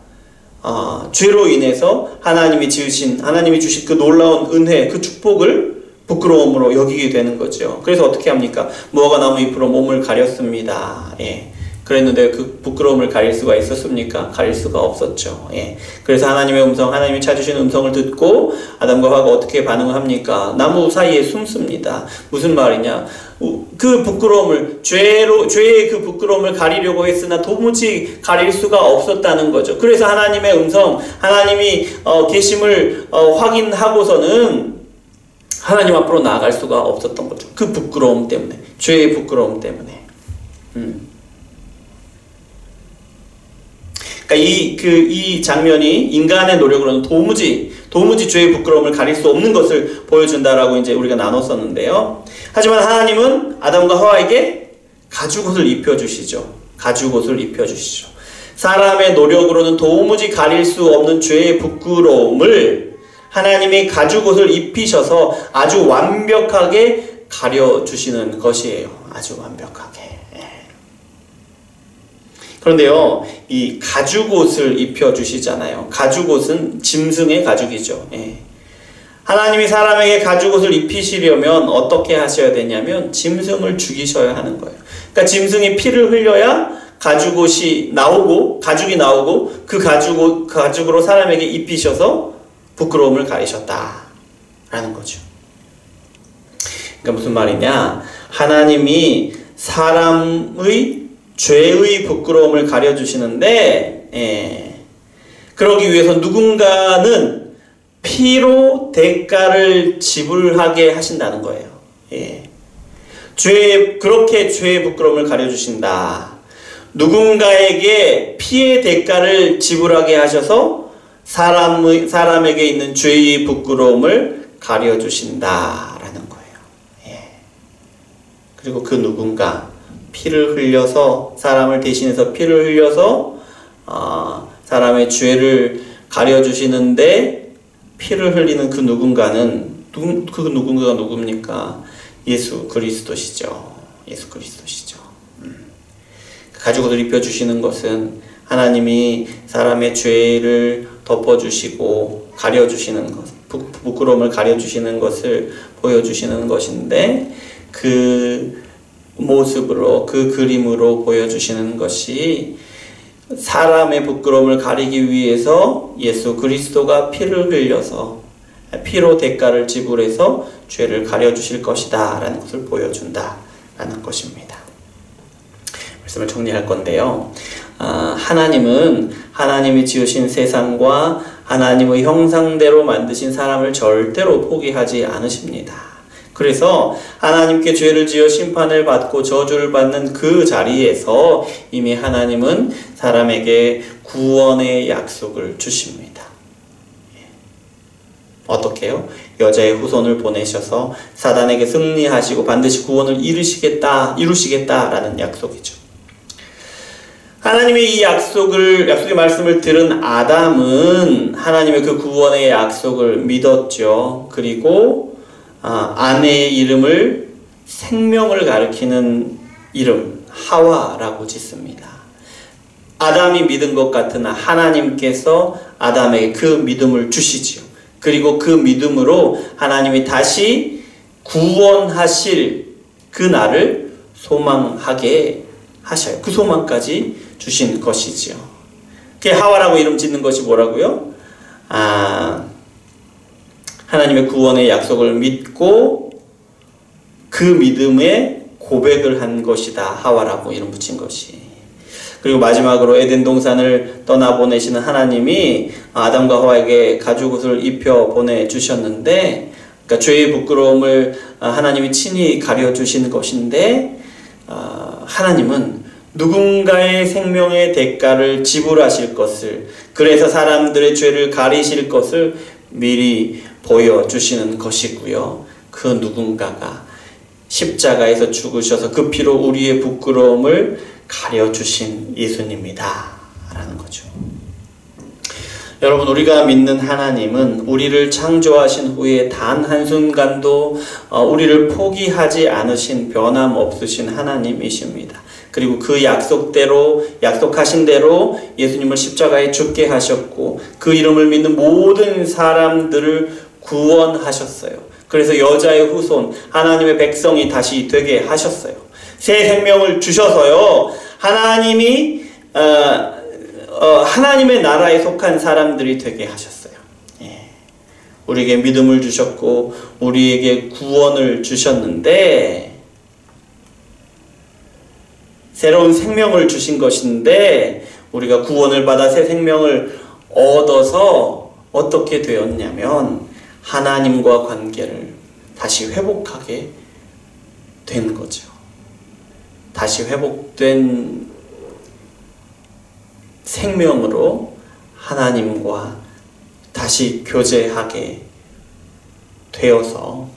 죄로 인해서 하나님이 주신 그 놀라운 은혜, 그 축복을 부끄러움으로 여기게 되는 거죠. 그래서 어떻게 합니까? 무화과 나무 잎으로 몸을 가렸습니다. 그랬는데 그 부끄러움을 가릴 수가 있었습니까? 가릴 수가 없었죠. 그래서 하나님의 음성, 하나님이 찾으신 음성을 듣고 아담과 하와가 어떻게 반응을 합니까? 나무 사이에 숨습니다. 무슨 말이냐? 그 부끄러움을, 죄의 그 부끄러움을 가리려고 했으나 도무지 가릴 수가 없었다는 거죠. 그래서 하나님의 음성, 하나님이 계심을 확인하고서는 하나님 앞으로 나아갈 수가 없었던 거죠. 그 부끄러움 때문에, 죄의 부끄러움 때문에. 이 장면이 인간의 노력으로는 도무지 죄의 부끄러움을 가릴 수 없는 것을 보여준다라고 이제 우리가 나눴었는데요. 하지만 하나님은 아담과 하와에게 가죽옷을 입혀주시죠. 가죽옷을 입혀주시죠. 사람의 노력으로는 도무지 가릴 수 없는 죄의 부끄러움을 하나님이 가죽옷을 입히셔서 아주 완벽하게 가려주시는 것이에요. 아주 완벽하게. 그런데요, 이 가죽옷을 입혀주시잖아요. 가죽옷은 짐승의 가죽이죠. 하나님이 사람에게 가죽옷을 입히시려면 어떻게 하셔야 되냐면 짐승을 죽이셔야 하는 거예요. 그러니까 짐승이 피를 흘려야 가죽이 나오고 그 가죽으로 사람에게 입히셔서 부끄러움을 가리셨다라는 거죠. 그러니까 무슨 말이냐? 하나님이 사람의 죄의 부끄러움을 가려주시는데, 그러기 위해서 누군가는 피로 대가를 지불하게 하신다는 거예요. 그렇게 죄의 부끄러움을 가려주신다. 누군가에게 피의 대가를 지불하게 하셔서 사람에게 있는 죄의 부끄러움을 가려주신다라는 거예요. 그리고 그 누군가 피를 흘려서 사람을 대신해서 피를 흘려서 사람의 죄를 가려주시는데 피를 흘리는 그 누군가는 그 누군가가 누굽니까? 예수 그리스도시죠. 예수 그리스도시죠. 가죽옷을 입혀주시는 것은 하나님이 사람의 죄를 덮어주시고 가려주시는 것, 부끄러움을 가려주시는 것을 보여주시는 것인데 그 모습으로 그 그림으로 보여주시는 것이 사람의 부끄러움을 가리기 위해서 예수 그리스도가 피를 흘려서 피로 대가를 지불해서 죄를 가려주실 것이다 라는 것을 보여준다 라는 것입니다. 말씀을 정리할 건데요. 하나님은 하나님이 지으신 세상과 하나님의 형상대로 만드신 사람을 절대로 포기하지 않으십니다. 그래서 하나님께 죄를 지어 심판을 받고 저주를 받는 그 자리에서 이미 하나님은 사람에게 구원의 약속을 주십니다. 어떻게요? 여자의 후손을 보내셔서 사단에게 승리하시고 반드시 구원을 이루시겠다라는 약속이죠. 하나님의 이 약속의 말씀을 들은 아담은 하나님의 그 구원의 약속을 믿었죠. 그리고 아내의 이름을 생명을 가리키는 이름 하와라고 짓습니다. 아담이 믿은 것 같으나 하나님께서 아담에게 그 믿음을 주시지요. 그리고 그 믿음으로 하나님이 다시 구원하실 그 날을 소망하게 하셔요. 그 소망까지 주신 것이지요. 그 하와라고 이름 짓는 것이 뭐라고요? 하나님의 구원의 약속을 믿고 그 믿음에 고백을 한 것이다. 하와라고 이름 붙인 것이. 그리고 마지막으로 에덴 동산을 떠나보내시는 하나님이 아담과 하와에게 가죽옷을 입혀 보내주셨는데, 그러니까 죄의 부끄러움을 하나님이 친히 가려주신 것인데, 하나님은 누군가의 생명의 대가를 지불하실 것을, 그래서 사람들의 죄를 가리실 것을 미리 보여주시는 것이고요. 그 누군가가 십자가에서 죽으셔서 그 피로 우리의 부끄러움을 가려주신 예수님이다 라는 거죠. 여러분, 우리가 믿는 하나님은 우리를 창조하신 후에 단 한순간도 우리를 포기하지 않으신 변함없으신 하나님이십니다. 그리고 그 약속하신 대로 예수님을 십자가에 죽게 하셨고 그 이름을 믿는 모든 사람들을 구원하셨어요. 그래서 여자의 후손, 하나님의 백성이 다시 되게 하셨어요. 새 생명을 주셔서요, 하나님이 하나님의 나라에 속한 사람들이 되게 하셨어요. 우리에게 믿음을 주셨고 우리에게 구원을 주셨는데, 새로운 생명을 주신 것인데, 우리가 구원을 받아 새 생명을 얻어서 어떻게 되었냐면 하나님과 관계를 다시 회복하게 된 거죠. 다시 회복된 생명으로 하나님과 다시 교제하게 되어서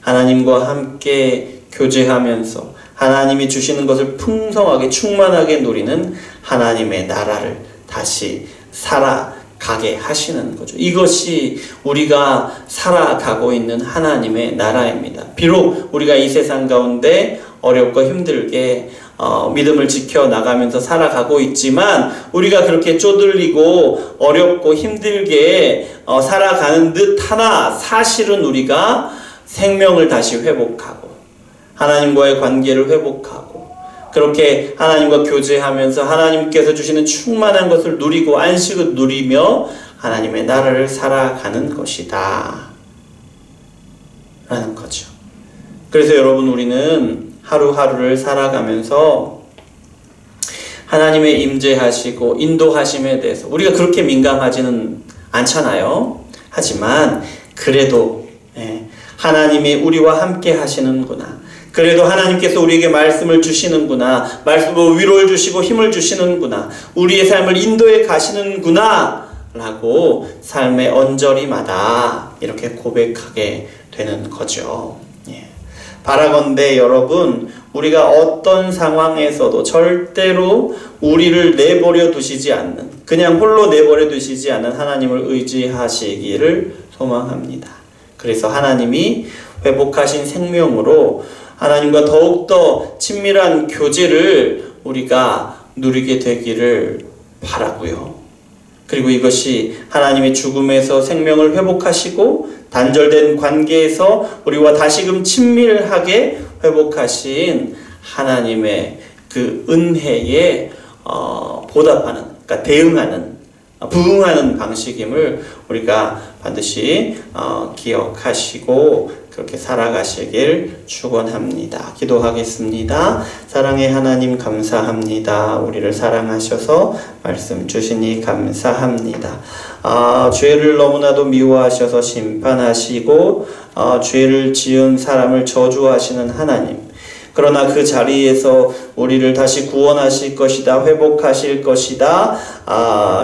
하나님과 함께 교제하면서 하나님이 주시는 것을 풍성하게 충만하게 누리는 하나님의 나라를 다시 살아가게 하시는 거죠. 이것이 우리가 살아가고 있는 하나님의 나라입니다. 비록 우리가 이 세상 가운데 어렵고 힘들게 믿음을 지켜나가면서 살아가고 있지만, 우리가 그렇게 쪼들리고 어렵고 힘들게 살아가는 듯 하나 사실은 우리가 생명을 다시 회복하고 하나님과의 관계를 회복하고 그렇게 하나님과 교제하면서 하나님께서 주시는 충만한 것을 누리고 안식을 누리며 하나님의 나라를 살아가는 것이다 라는 거죠. 그래서 여러분, 우리는 하루하루를 살아가면서 하나님의 임재하시고 인도하심에 대해서 우리가 그렇게 민감하지는 않잖아요. 하지만 그래도 하나님이 우리와 함께 하시는구나. 그래도 하나님께서 우리에게 말씀을 주시는구나. 말씀으로 위로를 주시고 힘을 주시는구나. 우리의 삶을 인도해 가시는구나 라고 삶의 언저리마다 이렇게 고백하게 되는 거죠. 바라건대 여러분, 우리가 어떤 상황에서도 절대로 우리를 내버려 두시지 않는, 그냥 홀로 내버려 두시지 않는 하나님을 의지하시기를 소망합니다. 그래서 하나님이 회복하신 생명으로 하나님과 더욱더 친밀한 교제를 우리가 누리게 되기를 바라고요. 그리고 이것이 하나님의 죽음에서 생명을 회복하시고 단절된 관계에서 우리와 다시금 친밀하게 회복하신 하나님의 그 은혜에 보답하는, 그러니까 대응하는, 부응하는 방식임을 우리가 반드시 기억하시고 그렇게 살아가시길 축원합니다. 기도하겠습니다. 사랑의 하나님 감사합니다. 우리를 사랑하셔서 말씀 주시니 감사합니다. 죄를 너무나도 미워하셔서 심판하시고 죄를 지은 사람을 저주하시는 하나님, 그러나 그 자리에서 우리를 다시 구원하실 것이다, 회복하실 것이다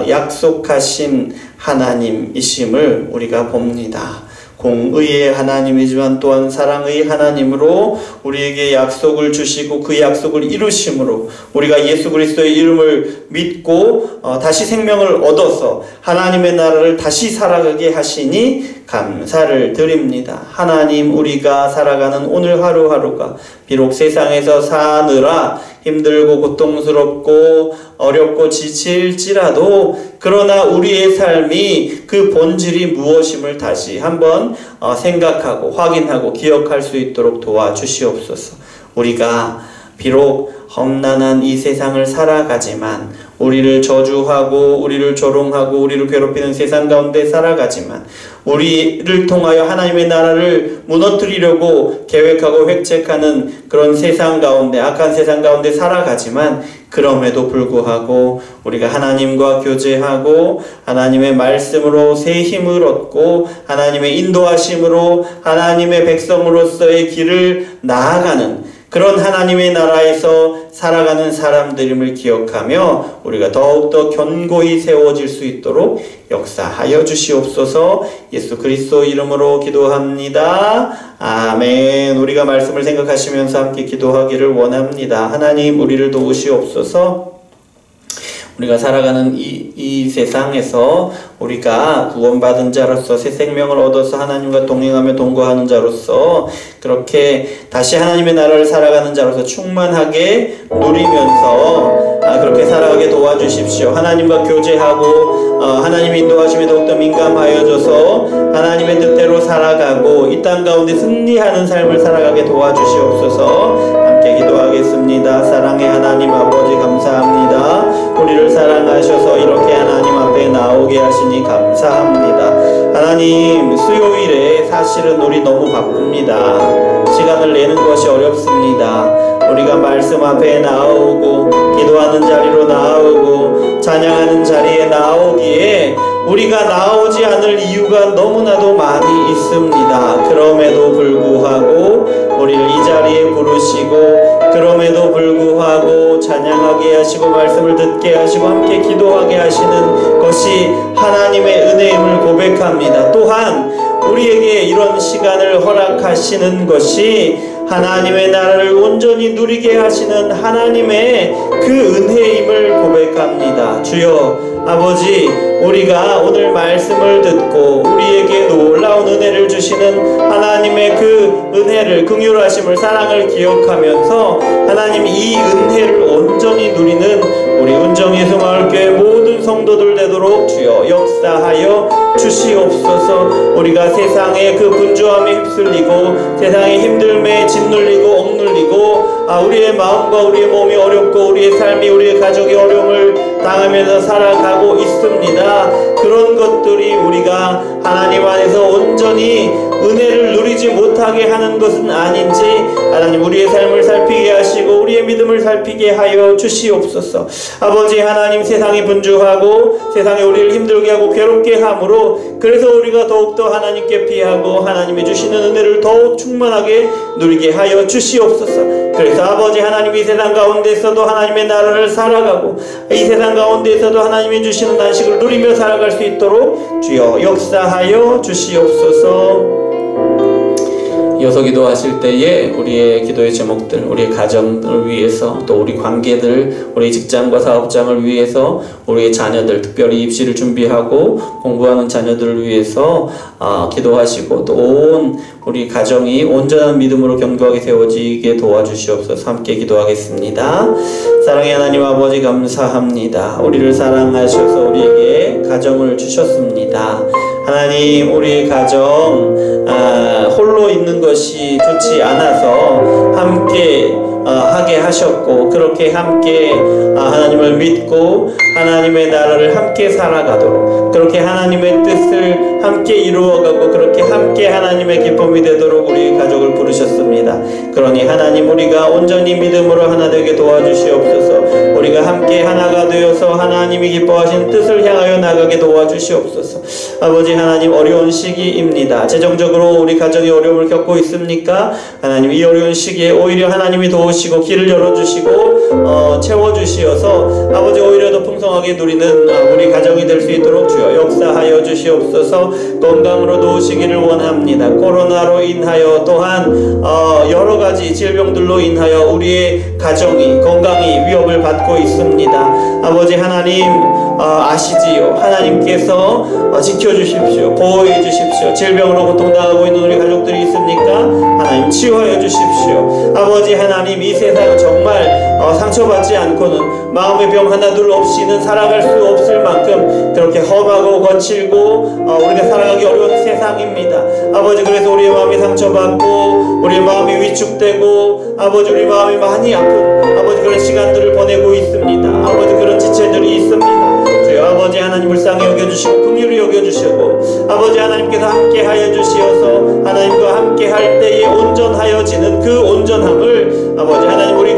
약속하신 하나님이심을 우리가 봅니다. 공의의 하나님이지만 또한 사랑의 하나님으로 우리에게 약속을 주시고 그 약속을 이루심으로 우리가 예수 그리스도의 이름을 믿고 다시 생명을 얻어서 하나님의 나라를 다시 살아가게 하시니 감사를 드립니다. 하나님, 우리가 살아가는 오늘 하루하루가 비록 세상에서 사느라 힘들고 고통스럽고 어렵고 지칠지라도 그러나 우리의 삶이 그 본질이 무엇임을 다시 한번 생각하고 확인하고 기억할 수 있도록 도와주시옵소서. 우리가 비록 험난한 이 세상을 살아가지만, 우리를 저주하고 우리를 조롱하고 우리를 괴롭히는 세상 가운데 살아가지만, 우리를 통하여 하나님의 나라를 무너뜨리려고 계획하고 획책하는 그런 세상 가운데, 악한 세상 가운데 살아가지만, 그럼에도 불구하고 우리가 하나님과 교제하고 하나님의 말씀으로 새 힘을 얻고 하나님의 인도하심으로 하나님의 백성으로서의 길을 나아가는 그런 하나님의 나라에서 살아가는 사람들임을 기억하며 우리가 더욱더 견고히 세워질 수 있도록 역사하여 주시옵소서. 예수 그리스도 이름으로 기도합니다. 아멘. 우리가 말씀을 생각하시면서 함께 기도하기를 원합니다. 하나님, 우리를 도우시옵소서. 우리가 살아가는 이 세상에서 우리가 구원받은 자로서 새 생명을 얻어서 하나님과 동행하며 동거하는 자로서 그렇게 다시 하나님의 나라를 살아가는 자로서 충만하게 누리면서 그렇게 살아가게 도와주십시오. 하나님과 교제하고 하나님의 인도하심에 더욱더 민감하여져서 하나님의 뜻대로 살아가고 이 땅 가운데 승리하는 삶을 살아가게 도와주시옵소서. 함께 기도하겠습니다. 사랑의 하나님 아버지 감사합니다. 우리를 사랑하셔서 이렇게 하나님 앞에 나오게 하시니 감사합니다. 하나님, 수요일에 사실은 우리 너무 바쁩니다. 시간을 내는 것이 어렵습니다. 우리가 말씀 앞에 나오고 기도하는 자리로 나오고 찬양하는 자리에 나오기에 우리가 나오지 않을 이유가 너무나도 많이 있습니다. 그럼에도 불구하고 우리를 이 자리에 부르시고 그럼에도 불구하고 찬양하게 하시고 말씀을 듣게 하시고 함께 기도하게 하시는 것이 하나님의 은혜임을 고백합니다. 또한 우리에게 이런 시간을 허락하시는 것이 하나님의 나라를 온전히 누리게 하시는 하나님의 그 은혜임을 고백합니다. 주여 아버지, 우리가 오늘 말씀을 듣고 우리에게 놀라운 은혜를 주시는 하나님의 그 은혜를, 긍휼하심을, 사랑을 기억하면서 하나님 이 은혜를 온전히 누리는 우리 은정예수마을교회 모든 성도들 되도록 주여 역사하여 주시옵소서. 우리가 세상의 그 분주함에 휩쓸리고 세상의 힘듦에 짓눌리고 억눌리고 우리의 마음과 우리의 몸이 어렵고 우리의 삶이, 우리의 가족이 어려움을 당하면서 살아가고 있습니다. 그런 것들이 우리가 하나님 안에서 온전히 은혜를 누리지 못하게 하는 것은 아닌지 하나님 우리의 삶을 살피게 하시고 우리의 믿음을 살피게 하여 주시옵소서. 아버지 하나님, 세상이 분주하고 세상에 우리를 힘들게 하고 괴롭게 함으로 그래서 우리가 더욱더 하나님께 피하고 하나님이 주시는 은혜를 더욱 충만하게 누리게 하여 주시옵소서. 그래서 아버지 하나님, 이 세상 가운데서도 하나님의 나라를 살아가고 이 세상 가운데서도 하나님이 주시는 안식을 누리며 살아갈 수 있도록 주여 역사하여 주시옵소서. 이어서 기도하실 때에 우리의 기도의 제목들, 우리의 가정을 위해서, 또 우리 관계들, 우리 직장과 사업장을 위해서, 우리의 자녀들, 특별히 입시를 준비하고 공부하는 자녀들을 위해서 기도하시고, 또 온 우리 가정이 온전한 믿음으로 견고하게 세워지게 도와주시옵소서. 함께 기도하겠습니다. 사랑의 하나님 아버지, 감사합니다. 우리를 사랑하셔서 우리에게 가정을 주셨습니다. 하나님, 우리의 가정 홀로 있는 것이 좋지 않아서 함께 하게 하셨고, 그렇게 함께 하나님을 믿고 하나님의 나라를 함께 살아가도록, 그렇게 하나님의 뜻을 함께 이루어가고 그렇게 함께 하나님의 기쁨이 되도록 우리 가족을 부르셨습니다. 그러니 하나님, 우리가 온전히 믿음으로 하나 되게 도와주시옵소서. 우리가 함께 하나가 되어서 하나님이 기뻐하신 뜻을 향하여 나가게 도와주시옵소서. 아버지 하나님, 어려운 시기입니다. 재정적으로 우리 가정이 어려움을 겪고 있습니까? 하나님, 이 어려운 시기에 오히려 하나님이 도우시고 길을 열어주시고 채워주시어서 아버지 오히려 더 풍성하게 누리는 우리 가정이 될 수 있도록 주여 역사하여 주시옵소서. 건강으로 도우시기를 원합니다. 코로나로 인하여 또한 여러 가지 질병들로 인하여 우리의 가정이, 건강이 위협을 받고 있습니다. 아버지 하나님, 아시지요? 하나님께서 지켜주십시오. 보호해 주십시오. 질병으로 고통당하고 있는 우리 가족들이 있습니까? 하나님 치유하여 주십시오. 아버지 하나님, 이 세상 정말 상처받지 않고는, 마음의 병 하나둘 없이는 살아갈 수 없을 만큼 그렇게 험하고 거칠고 우리가 살아가기 어려운 세상입니다. 아버지, 그래서 우리의 마음이 상처받고 우리의 마음이 위축되고 아버지 우리 마음이 많이 아픈 아버지 그런 시간들을 보내고 있습니다. 아버지, 그런 지체들이 있습니다. 주여 아버지 하나님, 불쌍히 여겨주시고 긍휼히 여겨주시고 아버지 하나님께서 함께하여 주시어서 하나님과 함께할 때에 온전하여지는 그 온전함을 아버지 하나님 우리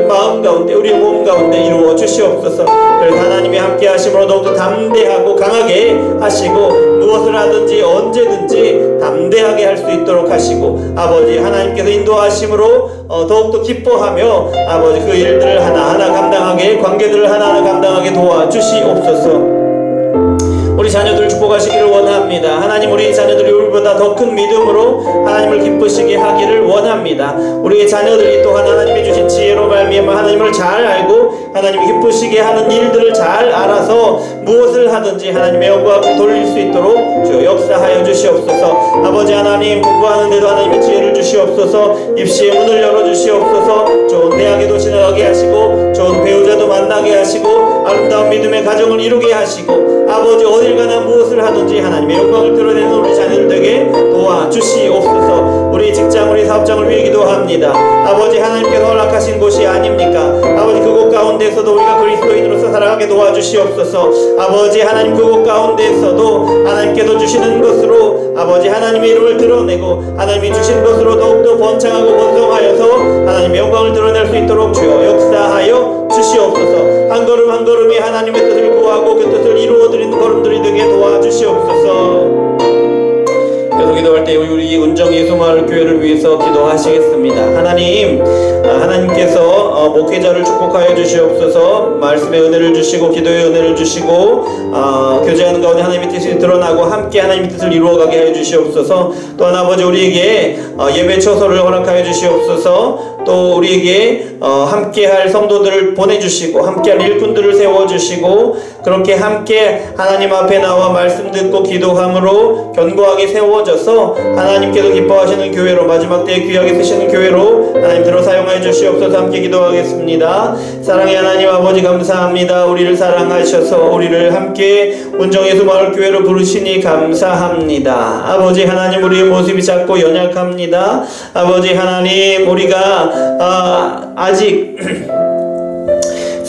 마음 가운데, 우리 몸 가운데 이루어 주시옵소서. 그래서 하나님이 함께하심으로 더욱더 담대하고 강하게 하시고 무엇을 하든지 언제든지 담대하게 할 수 있도록 하시고 아버지 하나님께서 인도하심으로 더욱더 기뻐하며 아버지 그 일들을 하나하나 감당하게, 관계들을 하나하나 감당하게 도와주시옵소서. 우리 자녀들을 축복하시기를 원합니다. 하나님, 우리 자녀들이 우리보다 더 큰 믿음으로 하나님을 기쁘시게 하기를 원합니다. 우리의 자녀들이 또한 하나님이 주신 지혜로 말미암아 하나님을 잘 알고 하나님이 기쁘시게 하는 일들을 잘 알아서 무엇을 하든지 하나님의 영광을 돌릴 수 있도록 주여 역사하여 주시옵소서. 아버지 하나님, 공부하는 데도 하나님의 지혜를 주시옵소서. 입시의 문을 열어주시옵소서. 좋은 대학에도 지나가게 하시고 좋은 배우자도 만나게 하시고 아름다운 믿음의 가정을 이루게 하시고 아버지, 어딜 가나 무엇을 하든지 하나님의 영광을 드러내는 우리 자녀들 되게 도와주시옵소서. 우리 직장, 우리 사업장을 위해 기도합니다. 아버지 하나님께서 허락하신 곳이 아닙니까? 아버지, 그곳 가운데서도 우리가 그리스도인으로서 살아가게 도와주시옵소서. 아버지 하나님, 그곳 가운데서도 하나님께서 주시는 것으로 아버지 하나님의 이름을 드러내고 하나님이 주신 것으로 더욱더 번창하고 번성하여서 하나님의 영광을 드러낼 수 있도록 주여 역사하여 주시옵소서. 한 걸음 한 걸음이 하나님의 뜻을 구하고 그 뜻을 이루어드리는 걸음들이 되게 도와주시옵소서. 계속 기도할 때 우리 은정 예수마을교회를 위해서 기도하시겠습니다. 하나님, 하나님께서 목회자를 축복하여 주시옵소서. 말씀의 은혜를 주시고 기도의 은혜를 주시고 교제하는 가운데 하나님의 뜻이 드러나고 함께 하나님의 뜻을 이루어가게 하여 주시옵소서. 또한 아버지, 우리에게 예배 처소를 허락하여 주시옵소서. 또 우리에게 함께할 성도들을 보내주시고 함께할 일꾼들을 세워주시고 그렇게 함께 하나님 앞에 나와 말씀 듣고 기도함으로 견고하게 세워져서 하나님께서 기뻐하시는 교회로, 마지막 때에 귀하게 쓰시는 교회로 하나님 들어 사용하여 주시옵소서. 함께 기도하겠습니다. 사랑의 하나님 아버지, 감사합니다. 우리를 사랑하셔서 우리를 함께 운정예수마을교회로 부르시니 감사합니다. 아버지 하나님, 우리의 모습이 작고 연약합니다. 아버지 하나님, 우리가 아직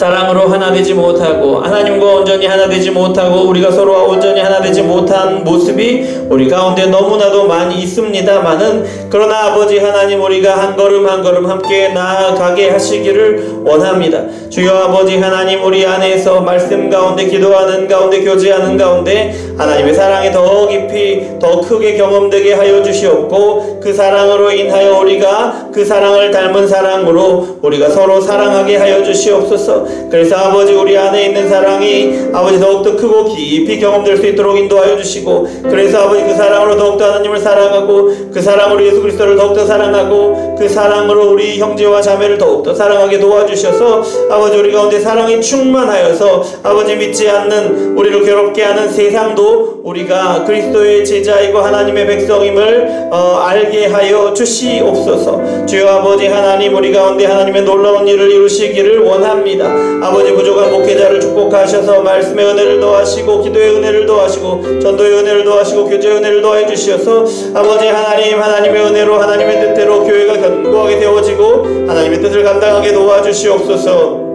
사랑으로 하나 되지 못하고 하나님과 온전히 하나 되지 못하고 우리가 서로와 온전히 하나 되지 못한 모습이 우리 가운데 너무나도 많이 있습니다만은 그러나 아버지 하나님 우리가 한 걸음 한 걸음 함께 나아가게 하시기를 원합니다. 주여 아버지 하나님 우리 안에서 말씀 가운데 기도하는 가운데 교제하는 가운데 하나님의 사랑이 더 깊이 더 크게 경험되게 하여 주시옵고 그 사랑으로 인하여 우리가 그 사랑을 닮은 사랑으로 우리가 서로 사랑하게 하여 주시옵소서. 그래서 아버지 우리 안에 있는 사랑이 아버지 더욱더 크고 깊이 경험될 수 있도록 인도하여 주시고 그래서 아버지 그 사랑으로 더욱더 하나님을 사랑하고 그 사랑으로 예수 그리스도를 더욱더 사랑하고 그 사랑으로 우리 형제와 자매를 더욱더 사랑하게 도와주셔서 아버지 우리 가운데 사랑이 충만하여서 아버지 믿지 않는 우리를 괴롭게 하는 세상도 우리가 그리스도의 제자이고 하나님의 백성임을 알게 하여 주시옵소서. 주여 아버지 하나님 우리 가운데 하나님의 놀라운 일을 이루시기를 원합니다. 아버지 부족한 목회자를 축복하셔서 말씀의 은혜를 더하시고 기도의 은혜를 더하시고 전도의 은혜를 더하시고 교제의 은혜를 더해 주시어서 아버지 하나님 하나님의 은혜로 하나님의 뜻대로 교회가 견고하게 되어지고 하나님의 뜻을 감당하게 도와주시옵소서.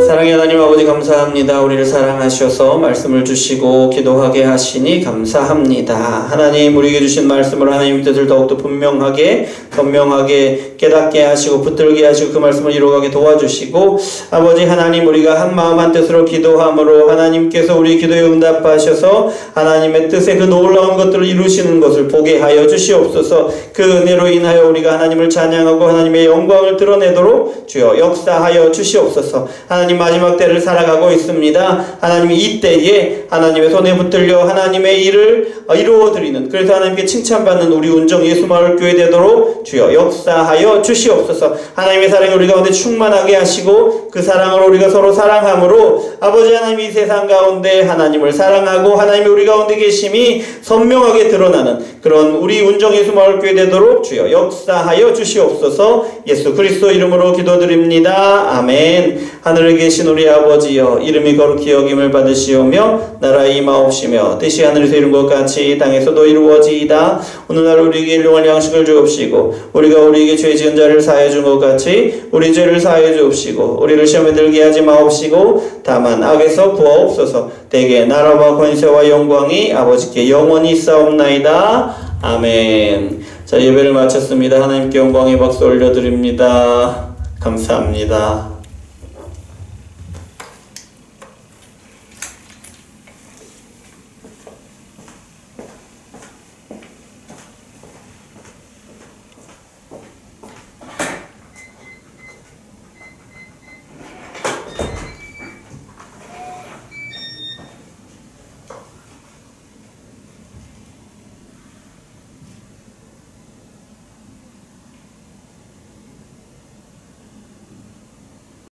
사랑의 하나님 아버지 감사합니다. 우리를 사랑하셔서 말씀을 주시고 기도하게 하시니 감사합니다. 하나님 우리에게 주신 말씀을 하나님의 뜻을 더욱더 분명하게 선명하게 깨닫게 하시고 붙들게 하시고 그 말씀을 이루어가게 도와주시고 아버지 하나님 우리가 한 마음 한 뜻으로 기도함으로 하나님께서 우리 기도에 응답하셔서 하나님의 뜻의 그 놀라운 것들을 이루시는 것을 보게 하여 주시옵소서. 그 은혜로 인하여 우리가 하나님을 찬양하고 하나님의 영광을 드러내도록 주여 역사하여 주시옵소서. 하나님 마지막 때를 살아가고 있습니다. 하나님이 이때에 하나님의 손에 붙들려 하나님의 일을 이루어드리는 그래서 하나님께 칭찬받는 우리 운정 예수마을교회 되도록 주여 역사하여 주시옵소서. 하나님의 사랑이 우리 가운데 충만하게 하시고 그 사랑으로 우리가 서로 사랑함으로 아버지 하나님 이 세상 가운데 하나님을 사랑하고 하나님이 우리 가운데 계심이 선명하게 드러나는 그런 우리 운정 예수마을교회 되도록 주여 역사하여 주시옵소서. 예수 그리스도 이름으로 기도드립니다. 아멘. 하늘에 계신 우리 아버지여 이름이 거룩히 여김을 받으시오며 나라에 임하옵시며 뜻이 하늘에서 이룬 것 같이 땅에서도 이루어지이다. 오늘날 우리에게 일용할 양식을 주옵시고 우리가 우리에게 죄 지은 자를 사하여 준 것 같이 우리 죄를 사하여 주옵시고 우리를 시험에 들게 하지 마옵시고 다만 악에서 구하옵소서. 대개 나라와 권세와 영광이 아버지께 영원히 있사옵나이다. 아멘. 자 예배를 마쳤습니다. 하나님께 영광의 박수 올려드립니다. 감사합니다.